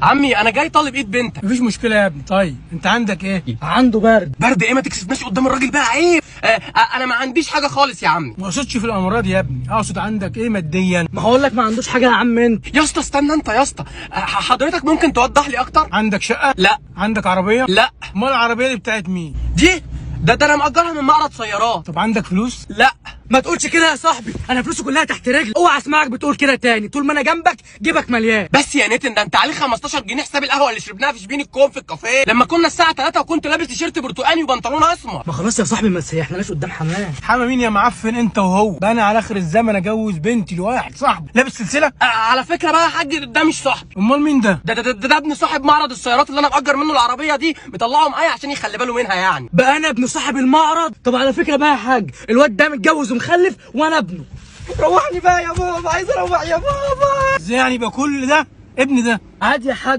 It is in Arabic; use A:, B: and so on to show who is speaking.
A: عمي انا جاي طالب ايد بنتك.
B: مفيش مشكله يا ابني. طيب انت عندك ايه؟
C: عنده برد.
A: برد ايه؟ ما تكسفناش قدام الراجل بقى، عيب. انا ما عنديش حاجه خالص يا عمي.
B: ما اقصدش في الامراض يا ابني، اقصد عندك ايه ماديا.
C: ما هقول لك ما عندوش حاجه يا عم انت.
A: يا اسطى استنى انت يا اسطى، حضرتك ممكن توضح لي اكتر؟
B: عندك شقه؟
A: لا.
B: عندك عربيه؟
A: لا.
B: امال العربيه دي بتاعت مين؟
A: دي ده انا مأجرها من معرض سيارات.
B: طب عندك فلوس؟
A: لا.
C: ما تقولش كده يا صاحبي، انا فلوسي كلها تحت رجلي. اوعى اسمعك بتقول كده تاني. طول ما انا جنبك جيبك مليان.
A: بس يا نتن ده انت عليه 15 جنيه حساب القهوه اللي شربناها في شبين الكوم في الكافيه لما كنا الساعه 3 وكنت لابس تيشيرت برتقاني وبنطلون اسمر.
C: ما خلاص يا صاحبي، ما تسيحناش قدام حمام.
B: حما مين يا معفن انت وهو؟ بقى انا على اخر الزمن اجوز بنتي لواحد صاحبي لابس سلسله؟
A: على فكره بقى يا حاج، ده مش صاحبي.
B: امال مين ده؟
A: ده ابن صاحب معرض السيارات اللي انا مأجر منه العربيه دي، مطلعه معايا عشان يخلي باله منها يعني.
C: بقى انا ابن صاحب المعرض. طب على فكره بقى يا حاج، الواد ده متجوز ومخلف وانا ابنه.
A: روحني بقى يا بابا، عايز اروح يا بابا.
B: ازاي يعني يبقى كل ده ابني ده؟
C: عادي يا حاج.